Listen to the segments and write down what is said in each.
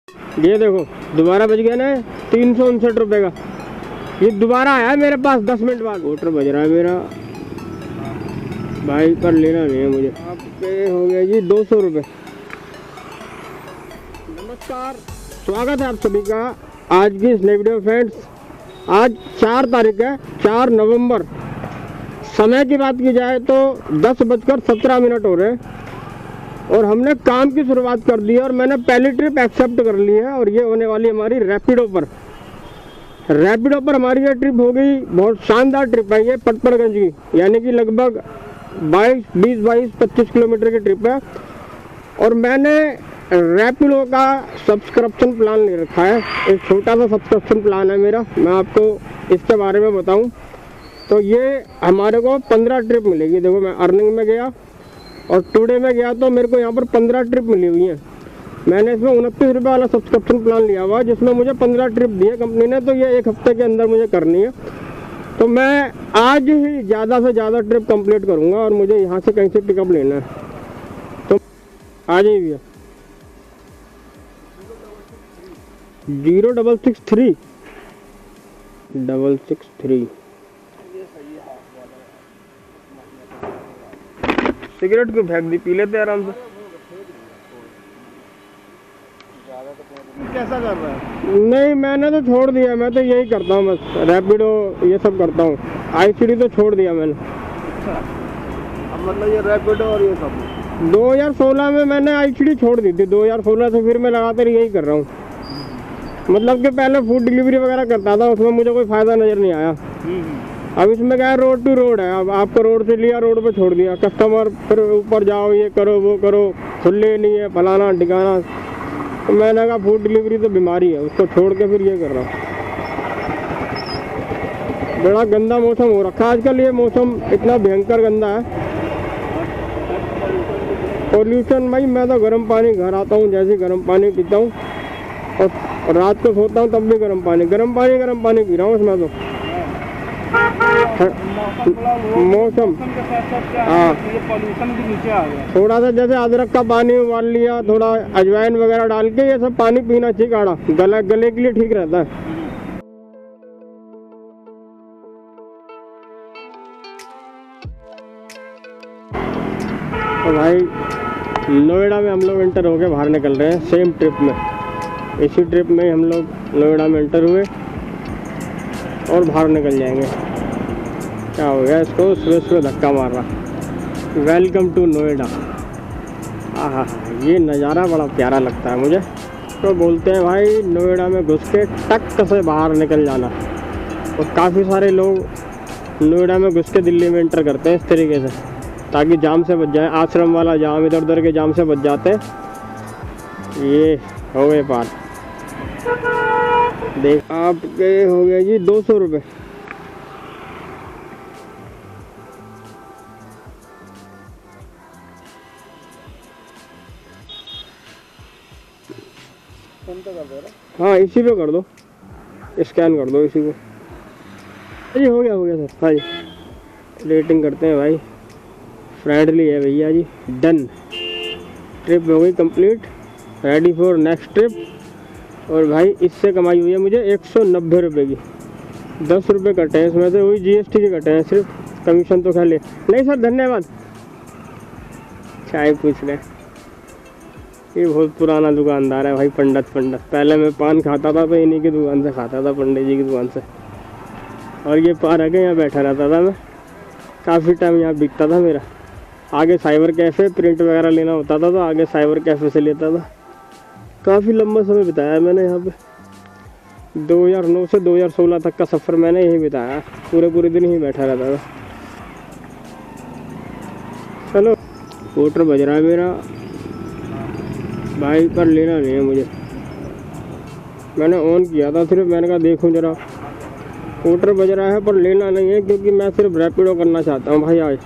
ये देखो दोबारा बज गया ना 359 का। ये दोबारा आया मेरे पास 10 मिनट बाद। वोटर बज रहा है मेरा भाई, पर लेना नहीं है मुझे। आपके हो गया जी 200 रुपये। नमस्कार, स्वागत है आप सभी का आज की इस नई वीडियो। फ्रेंड्स, आज 4 तारीख है, 4 नवंबर। समय की बात की जाए तो 10:17 हो रहे हैं और हमने काम की शुरुआत कर दी है और मैंने पहली ट्रिप एक्सेप्ट कर ली है और ये होने वाली हमारी रैपिडो पर। हमारी ये ट्रिप हो गई, बहुत शानदार ट्रिप है ये पटपड़गंज की, यानी कि लगभग 22-25 किलोमीटर की ट्रिप है। और मैंने रैपिडो का सब्सक्रिप्शन प्लान ले रखा है, एक छोटा सा सब्सक्रिप्शन प्लान है मेरा। मैं आपको इसके बारे में बताऊं तो ये हमारे को 15 ट्रिप मिलेगी। देखो, मैं अर्निंग में गया और टुडे में गया तो मेरे को यहाँ पर 15 ट्रिप मिली हुई हैं। मैंने इसमें 29 रुपये वाला सब्सक्रिप्शन प्लान लिया हुआ है जिसमें मुझे 15 ट्रिप दी है कंपनी ने। तो ये 1 हफ्ते के अंदर मुझे करनी है। तो मैं आज ही ज़्यादा से ज़्यादा ट्रिप कंप्लीट करूँगा और मुझे यहाँ से कहीं से पिकअप लेना है। तो आ जाइए भैया। 0663 सिगरेट क्यों फेंक दी, पी लेते आराम से। कैसा कर रहा है? नहीं, मैंने तो छोड़ दिया। मैं तो यही करता हूँ बस, रैपिडो ये सब करता हूँ। आईसीडी तो छोड़ दिया मैंने। अच्छा, अब मतलब ये रैपिडो और ये सब 2016 में मैंने आईसीडी छोड़ दी थी। 2016 से फिर मैं लगातार यही कर रहा हूँ। मतलब कि पहले फूड डिलीवरी वगैरह करता था, उसमें मुझे कोई फ़ायदा नज़र नहीं आया। अब इसमें क्या है, रोड टू रोड है। अब आपको रोड से लिया, रोड पे छोड़ दिया। कस्टमर फिर ऊपर जाओ, ये करो वो करो, खुले नहीं है, फलाना ठिकाना। तो मैंने कहा फूड डिलीवरी तो बीमारी है, उसको छोड़ के फिर ये कर रहा हूँ। बड़ा गंदा मौसम हो रखा है आजकल। ये मौसम इतना भयंकर गंदा है। पॉल्यूशन भाई, मैं तो गर्म पानी घर आता हूँ, जैसे गर्म पानी पीता हूँ और रात को सोता हूँ तब भी गर्म पानी पी रहा हूँ उसमें। तो मौसम हाँ, पॉल्यूशन भी नीचे आ गया। थोड़ा सा जैसे अदरक का पानी उबाल लिया, थोड़ा अजवाइन वगैरह डाल के, ये सब पानी पीना चाहिए काढ़ा। गले के लिए ठीक रहता है। तो भाई नोएडा में हम लोग एंटर होके बाहर निकल रहे हैं, सेम ट्रिप में। इसी ट्रिप में हम लोग नोएडा में एंटर हुए और बाहर निकल जाएंगे। क्या हो गया इसको, सुबह धक्का मार रहा। Welcome to Noida. आहा, ये नज़ारा बड़ा प्यारा लगता है मुझे। तो बोलते हैं भाई नोएडा में घुस के टक से बाहर निकल जाना। और काफ़ी सारे लोग नोएडा में घुस के दिल्ली में एंटर करते हैं इस तरीके से, ताकि जाम से बच जाए। आश्रम वाला जाम, इधर उधर के जाम से बच जाते हैं। ये हो गए पार। देख, आपके हो गया जी 200 रुपये। हाँ, इसी पे कर दो, स्कैन कर दो इसी को जी। हो गया सर। हाँ जी, रेटिंग करते हैं भाई। फ्रेंडली है भैया जी। डन, ट्रिप हो गई complete, ready for next trip. और भाई इससे कमाई हुई है मुझे 190 रुपये की। 10 रुपये कटे हैं इसमें से, वही जीएसटी के कटे हैं सिर्फ। कमीशन तो खा ले। नहीं सर, धन्यवाद। चाय पूछ रहे। ये बहुत पुराना दुकानदार है भाई, पंडित। पहले मैं पान खाता था तो इन्हीं की दुकान से खाता था, पंडित जी की दुकान से। और ये पार आके यहाँ बैठा रहता था मैं, काफ़ी टाइम यहाँ बिकता था मेरा। आगे साइबर कैफ़े, प्रिंट वगैरह लेना होता था तो आगे साइबर कैफ़े से लेता था। काफ़ी लंबा समय बिताया मैंने यहाँ पे। 2009 से 2016 तक का सफ़र मैंने यहीं बिताया। पूरे दिन ही बैठा रहता था। चलो, वोटर बज रहा है मेरा भाई, पर लेना नहीं है मुझे। मैंने ऑन किया था सिर्फ, मैंने कहा देखूं जरा। वोटर बज रहा है पर लेना नहीं है, क्योंकि मैं सिर्फ रैपिडो करना चाहता हूँ भाई। आज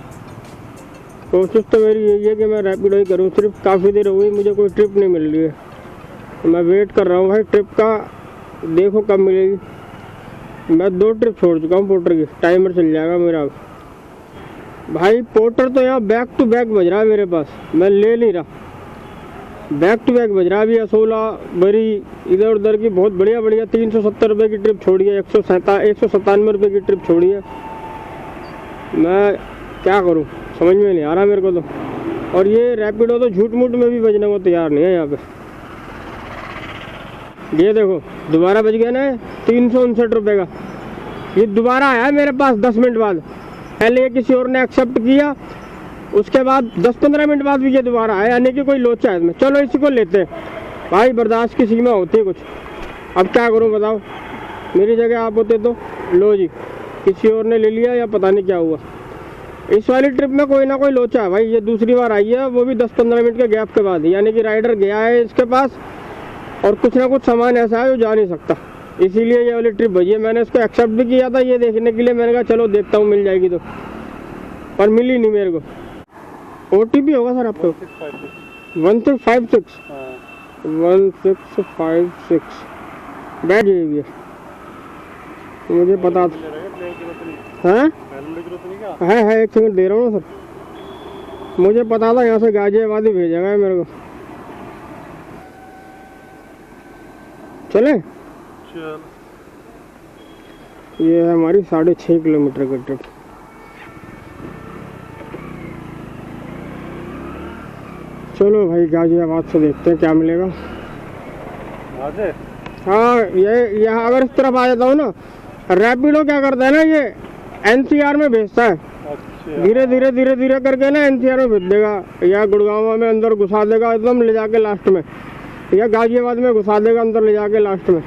कोशिश तो मेरी यही है कि मैं रैपिडो ही करूँ। सिर्फ काफ़ी देर हो गई, मुझे कोई ट्रिप नहीं मिल रही है। तो मैं वेट कर रहा हूँ भाई ट्रिप का, देखो कब मिलेगी। मैं 2 ट्रिप छोड़ चुका हूँ पोर्टर की, टाइमर चल जाएगा मेरा भाई। पोर्टर तो यहाँ बैक टू बैक बज रहा है मेरे पास, मैं ले नहीं रहा। बैक टू बैक बज रहा। अभी असोला बरी इधर उधर की बहुत बढ़िया बढ़िया 370 रुपये की ट्रिप छोड़ी है, 197 रुपये की ट्रिप छोड़ी है। मैं क्या करूं, समझ में नहीं आ रहा मेरे को तो। और ये रैपिडो तो झूठ मूठ में भी बजने को तैयार नहीं है यहाँ पे। ये देखो दोबारा बज गया ना 359 रुपये का। ये दोबारा आया मेरे पास 10 मिनट बाद। पहले ये किसी और ने एक्सेप्ट किया, उसके बाद 10-15 मिनट बाद भी ये दोबारा आया, यानी कि कोई लोचा है इसमें। चलो इसी को लेते हैं भाई, बर्दाश्त की सीमा होती है कुछ। अब क्या करूं बताओ, मेरी जगह आप होते तो लो जी, किसी और ने ले लिया या पता नहीं क्या हुआ। इस वाली ट्रिप में कोई ना कोई लोचा है भाई। ये दूसरी बार आई है, वो भी 10-15 मिनट के गैप के बाद, यानी कि राइडर गया है इसके पास और कुछ ना कुछ सामान ऐसा है जो जा नहीं सकता, इसीलिए ये वाली ट्रिप बजी है। मैंने इसको एक्सेप्ट भी किया था ये देखने के लिए, मैंने कहा चलो देखता हूँ मिल जाएगी तो, पर मिली नहीं मेरे को। OTP होगा सर आपको 1656 1656 बैठ जाइए। मुझे पता था है 1 सेकंड दे रहा हूँ ना सर, मुझे पता था यहाँ से गाजियाबाद ही भेजेगा मेरे को। चले ये है हमारी 6.5 किलोमीटर की ट्रिप। चलो भाई गाजियाबाद से देखते हैं क्या मिलेगा। हाँ ये यहाँ अगर इस तरफ आ जाता हूँ ना, रैपिडो क्या करता है ना, ये NCR में भेजता है। धीरे धीरे करके ना NCR में भेज देगा, या गुड़गांव में अंदर घुसा देगा एकदम ले जाके लास्ट में, या गाजियाबाद में घुसा देगा अंदर ले जाके लास्ट में,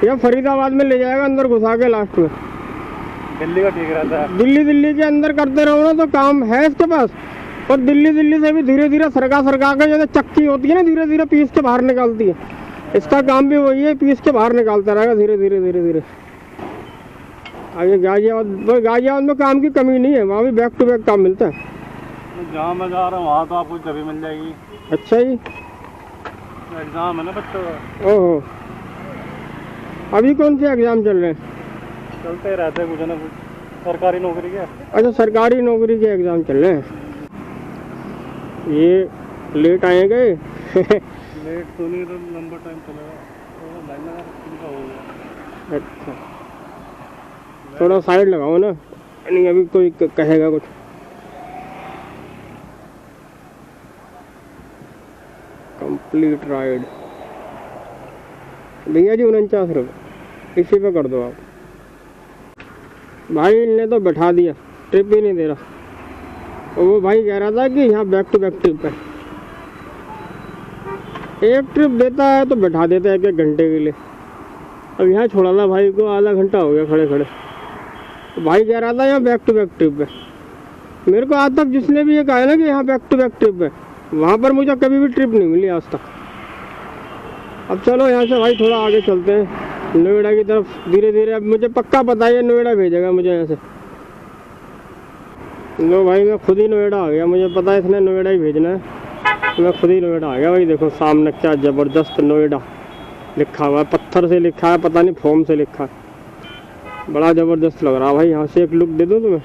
या फरीदाबाद में ले जाएगा अंदर घुसा के लास्ट में। दिल्ली का ठीक रहता है। दिल्ली के अंदर करते रहो ना तो काम है इसके पास। और दिल्ली से भी धीरे धीरे सरका के जैसे चक्की होती है ना, धीरे धीरे पीस के बाहर निकालती है। इसका काम भी वही है, पीस के बाहर निकालता रहेगा धीरे धीरे। आगे गाजियाबाद में काम की कमी नहीं है, वहाँ भी बैक टू बैक काम मिलता है। जहाँ मैं जा रहा हूँ वहाँ तो आपको जगह मिल जाएगी। अच्छा जी, एग्जाम है ना बच्चों का। ओहो, अभी कौन से एग्जाम चल रहे हैं? चलते रहते हैं कुछ ना कुछ, सरकारी नौकरी के। अच्छा, सरकारी नौकरी के एग्जाम चल रहे हैं। ये लेट आए गए लेट तो नहीं, तो लंबा टाइम चलेगा तो लाइन लगा का हो गया। अच्छा, थोड़ा साइड लगाओ ना, नहीं अभी कोई कहेगा कुछ। कंप्लीट राइड भैया जी 49 रुपये, इसी पे कर दो आप। भाई इनने तो बैठा दिया, ट्रिप ही नहीं दे रहा। और वो भाई कह रहा था कि यहाँ बैक टू बैक ट्रिप है। एक ट्रिप देता है तो बैठा देता है 1 घंटे के लिए। अब यहाँ छोड़ा था भाई को, आधा घंटा हो गया खड़े खड़े। तो भाई कह रहा था यहाँ बैक टू बैक ट्रिप है। मेरे को आज तक जिसने भी ये कहा है ना कि यहाँ बैक टू बैक ट्रिप है, वहाँ पर मुझे कभी भी ट्रिप नहीं मिली आज तक। अब चलो यहाँ से भाई थोड़ा आगे चलते हैं नोएडा की तरफ धीरे धीरे। अब मुझे पक्का पता है नोएडा भेजेगा मुझे यहाँ से। लो भाई मैं खुद ही नोएडा आ गया, मुझे पता है इसने नोएडा ही भेजना है, तो मैं खुद ही नोएडा आ गया। भाई देखो सामने क्या ज़बरदस्त नोएडा लिखा हुआ है, पत्थर से लिखा है, पता नहीं फोम से लिखा है, बड़ा ज़बरदस्त लग रहा है भाई। यहाँ से एक लुक दे दूँ तुम्हें,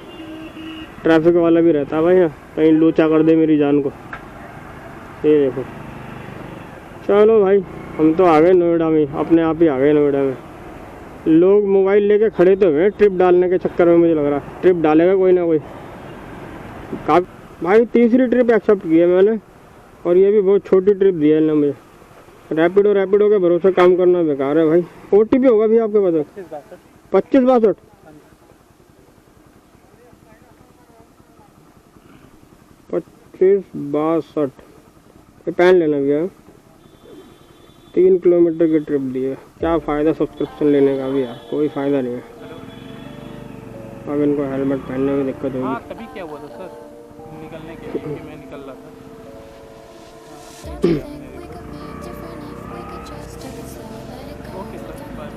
ट्रैफिक वाला भी रहता है भाई यहाँ, कहीं लोचा कर दे मेरी जान को। ये देखो, चलो भाई हम तो आ गए नोएडा में, अपने आप ही आ गए नोएडा में। लोग मोबाइल लेके खड़े तो हुए ट्रिप डालने के चक्कर में, मुझे लग रहा है ट्रिप डालेगा कोई ना कोई। भाई तीसरी ट्रिप एक्सेप्ट की है मैंने, और ये भी बहुत छोटी ट्रिप दी है ना मुझे। रैपिडो के भरोसे काम करना बेकार है भाई। OTP होगा भी आपके पास? 2562 2562 पहन लेना भैया। 3 किलोमीटर की ट्रिप दी है, क्या फ़ायदा सब्सक्रिप्शन लेने का भी यार, कोई फ़ायदा नहीं है। अब इनको हेलमेट पहनने में दिक्कत होगी। तभी क्या हुआ था सर निकलने के लिए, मैं निकल रहा था। Okay sir, bye.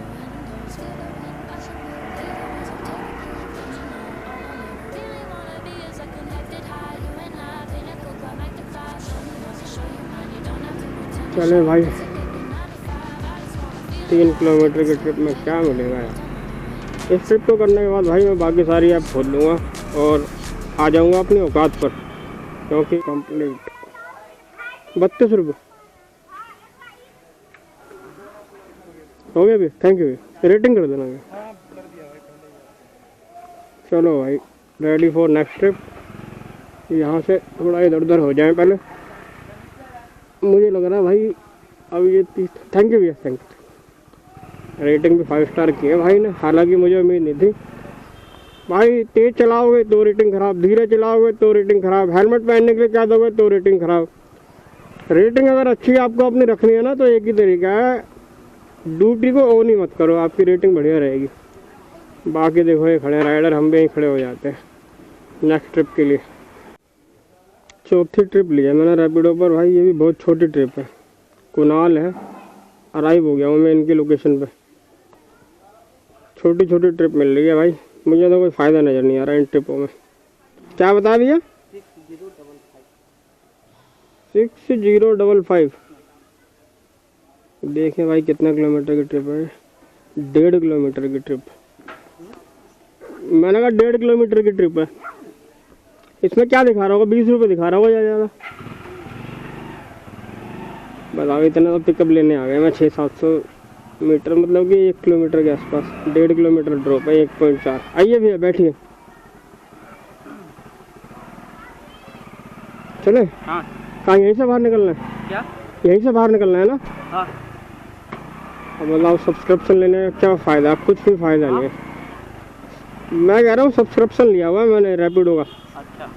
चले भाई 3 किलोमीटर की ट्रिप में क्या मिलेगा यार। इस ट्रिप को करने के बाद भाई मैं बाकी सारी ऐप खोल लूँगा और आ जाऊँगा अपनी औकात पर, क्योंकि कंप्लीट 32 रुपये हो गया भी, थैंक यू। रेटिंग कर देना। हाँ कर दिया भाई, पहले ही। चलो भाई, रेडी फॉर नेक्स्ट ट्रिप। यहाँ से थोड़ा इधर उधर हो जाए पहले, मुझे लग रहा है भाई अब ये थैंक यू भैया, थैंक यू। रेटिंग भी 5 स्टार की है भाई ने, हालांकि मुझे उम्मीद नहीं थी। भाई तेज चलाओगे तो रेटिंग खराब, धीरे चलाओगे तो रेटिंग खराब, हेलमेट पहनने के लिए क्या दोगे तो रेटिंग खराब। रेटिंग अगर अच्छी आपको अपनी रखनी है ना तो एक ही तरीका है, ड्यूटी को ऑन ही मत करो, आपकी रेटिंग बढ़िया रहेगी। बाकी देखो ये खड़े राइडर, हम भी यहीं खड़े हो जाते हैं नेक्स्ट ट्रिप के लिए। चौथी ट्रिप ली है मैंने रैपिडो पर भाई, ये भी बहुत छोटी ट्रिप है। कुनाल है, अराइव हो गया हूँ मैं इनकी लोकेशन पे। छोटी छोटी ट्रिप मिल रही है भाई, मुझे तो कोई फ़ायदा नज़र नहीं आ रहा इन ट्रिपों में। क्या बता भैया? 6055। देखें भाई कितना किलोमीटर की ट्रिप है, 1.5 किलोमीटर की ट्रिप। मैंने कहा 1.5 किलोमीटर की ट्रिप है। इसमें क्या दिखा रहा होगा, 20 रुपये दिखा रहा होगा ज़्यादा। बताओ, इतना तो पिकअप लेने आ गए मैं, 600-700 मीटर, मतलब कि 1 किलोमीटर के आसपास। 1.5 किलोमीटर ड्रॉप है, 1.4। आइए भैया बैठिए। चले? हाँ। कहाँ, यहीं से बाहर निकलना है? क्या? यहीं से बाहर निकलना है ना? हाँ। अब बताओ सब्सक्रिप्शन लेने का क्या फ़ायदा? कुछ भी फ़ायदा नहीं है। मैं कह रहा हूँ सब्सक्रिप्शन लिया हुआ है मैंने रैपिडो का। अच्छा।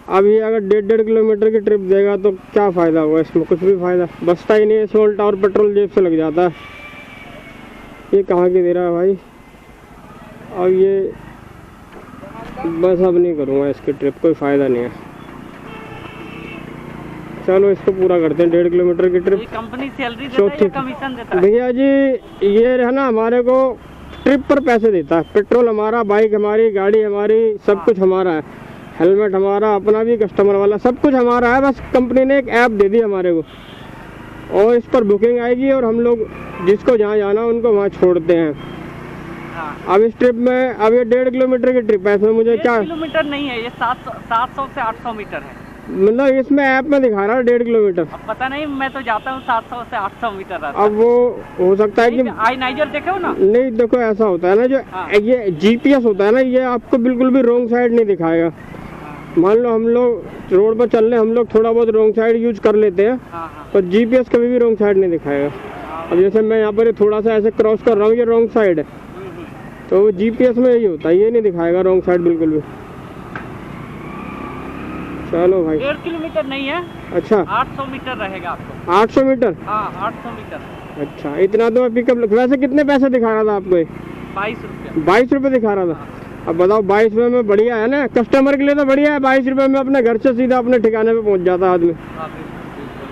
अब ये अगर 1.5 किलोमीटर की ट्रिप देगा तो क्या फ़ायदा होगा इसमें? कुछ भी फ़ायदा बचता ही नहीं है। इसमें उल्टा और पेट्रोल जेब से लग जाता है। ये कहाँ की दे रहा है भाई? अब ये बस अब नहीं करूँगा इसकी ट्रिप, कोई फ़ायदा नहीं है। चलो इसको पूरा करते हैं, 1.5 किलोमीटर की ट्रिप। कंपनी सैलरी देता है या कमीशन देता है? भैया जी ये है ना, हमारे को ट्रिप पर पैसे देता है। पेट्रोल हमारा, बाइक हमारी, गाड़ी हमारी, सब कुछ हमारा है। हेलमेट हमारा, अपना भी कस्टमर वाला, सब कुछ हमारा है। बस कंपनी ने एक ऐप दे दी हमारे को और इस पर बुकिंग आएगी और हम लोग जिसको जहाँ जाना उनको वहाँ छोड़ते हैं। हाँ। अब इस ट्रिप में, अब ये 1.5 किलोमीटर की ट्रिप है, इसमें मुझे क्या, किलोमीटर नहीं है ये, 700 से 800 मीटर है। मतलब इसमें ऐप में दिखा रहा है 1.5 किलोमीटर। अब पता नहीं, मैं तो जाता हूँ 700 से 800 मीटर रहता है। अब वो हो सकता है कि आई नाइजर देखे हो ना? नहीं, देखो ऐसा होता है ना, जो ये जीपीएस होता है ना, ये आपको बिल्कुल भी रॉन्ग साइड नहीं दिखाएगा। मान लो हम लोग रोड पर चल रहे हैं, हम लोग थोड़ा बहुत रॉन्ग साइड यूज कर लेते हैं, पर जीपीएस कभी भी रॉन्ग साइड नहीं दिखाएगा। अब जैसे मैं यहाँ पर थोड़ा सा ऐसे क्रॉस कर रहा हूँ, ये रॉन्ग साइड है, तो जीपीएस में यही होता है, ये नहीं दिखाएगा रॉन्ग साइड बिल्कुल भी। चलो भाई, 1.5 किलोमीटर नहीं है। अच्छा, 800 मीटर रहेगा आपको। 800 मीटर? हाँ 800 मीटर। अच्छा, इतना तो पिकअप। वैसे कितने पैसे दिखा रहा था आपको? 22 रुपये। 22 रुपये दिखा रहा था। अब बताओ 22 रुपये में बढ़िया है ना, कस्टमर के लिए तो बढ़िया है। 22 रुपये में अपने घर से सीधा अपने ठिकाने पे पहुंच जाता है आदमी।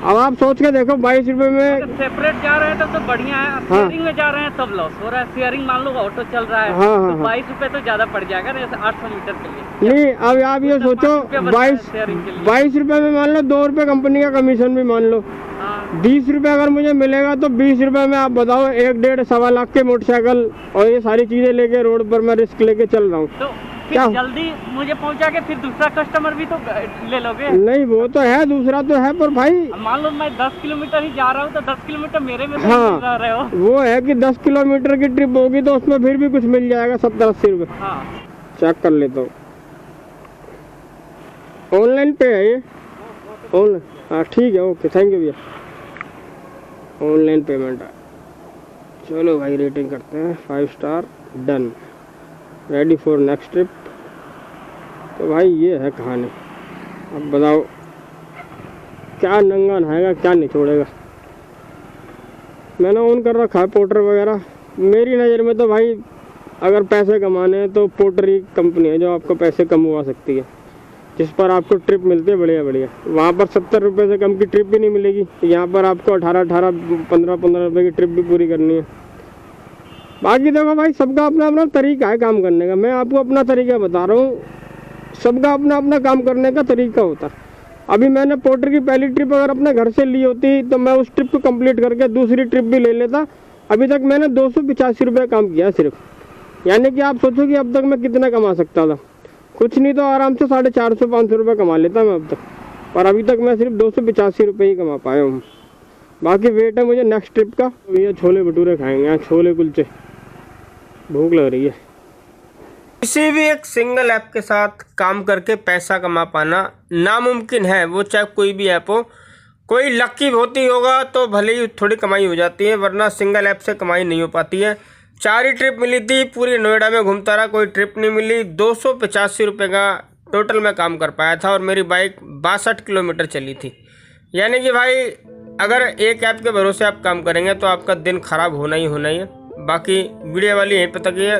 अब आप सोच के देखो, 22 रुपये में सेपरेट जा रहे हैं तो बढ़िया है। शेयरिंग में जा रहे हैं तब लॉस हो रहा है। शेयरिंग मान लो ऑटो चल रहा है, हाँ, तो 22 रुपये तो ज्यादा पड़ जाएगा ना 800 मीटर के लिए। नहीं, अब आप ये सोचो 22 रुपये में मान लो 2 रुपये कंपनी का कमीशन भी मान लो, 20 रुपये अगर मुझे मिलेगा तो 20 रुपये में आप बताओ 1-1.5-1.25 लाख के मोटरसाइकिल और ये सारी चीजें लेके रोड पर मैं रिस्क लेके चल रहा हूँ। तो क्या जल्दी मुझे पहुंचा के फिर दूसरा कस्टमर भी तो ले लोगे? नहीं, वो तो है, दूसरा तो है, पर भाई मान लो मैं 10 किलोमीटर ही जा रहा हूँ तो 10 किलोमीटर मेरे में हाँ, रह रहे हो। वो है कि 10 किलोमीटर की ट्रिप होगी तो उसमें फिर भी कुछ मिल जाएगा, 70-80 रुपये। हाँ। चेक कर लेता हूँ, ऑनलाइन पे है ये, ऑनलाइन। हाँ ठीक है, ओके, थैंक यू भैया। ऑनलाइन पेमेंट है। चलो भाई रेटिंग करते हैं, 5 star, done, ready for next trip. तो भाई ये है कहानी। अब बताओ क्या नंगा नहाएगा, क्या नहीं छोड़ेगा। मैंने ऑन कर रखा है पोर्टर वगैरह। मेरी नज़र में तो भाई अगर पैसे कमाने हैं तो पोर्टर ही कंपनी है जो आपको पैसे कमवा सकती है, जिस पर आपको ट्रिप मिलती है बढ़िया बढ़िया। वहाँ पर 70 रुपये से कम की ट्रिप भी नहीं मिलेगी, यहाँ पर आपको 18-18, 15-15 रुपये की ट्रिप भी पूरी करनी है। बाकी देखो भाई, सबका अपना अपना तरीका है काम करने का। मैं आपको अपना तरीका बता रहा हूँ, सबका अपना अपना काम करने का तरीका होता है। अभी मैंने पोर्टर की पहली ट्रिप अगर अपने घर से ली होती तो मैं उस ट्रिप को कंप्लीट करके दूसरी ट्रिप भी ले लेता। अभी तक मैंने 285 रुपये काम किया सिर्फ, यानी कि आप सोचो कि अब तक मैं कितना कमा सकता था। कुछ नहीं तो आराम से 450-500 रुपये कमा लेता मैं अब तक, पर अभी तक मैं सिर्फ 285 रुपये ही कमा पाया हूँ। बाकी वेट है मुझे नेक्स्ट ट्रिप का। भैया छोले भटूरे खाएंगे, यहाँ छोले कुलचे, भूख लग रही है। किसी भी एक सिंगल ऐप के साथ काम करके पैसा कमा पाना नामुमकिन है, वो चाहे कोई भी ऐप हो। कोई लकी होती होगा तो भले ही थोड़ी कमाई हो जाती है, वरना सिंगल ऐप से कमाई नहीं हो पाती है। 4 ही ट्रिप मिली थी, पूरी नोएडा में घूमता रहा, कोई ट्रिप नहीं मिली। 285 रुपये का टोटल में काम कर पाया था और मेरी बाइक 62 किलोमीटर चली थी। यानी कि भाई अगर एक ऐप के भरोसे आप काम करेंगे तो आपका दिन खराब होना ही है। बाकी वीडियो वाली यहीं पे तक है।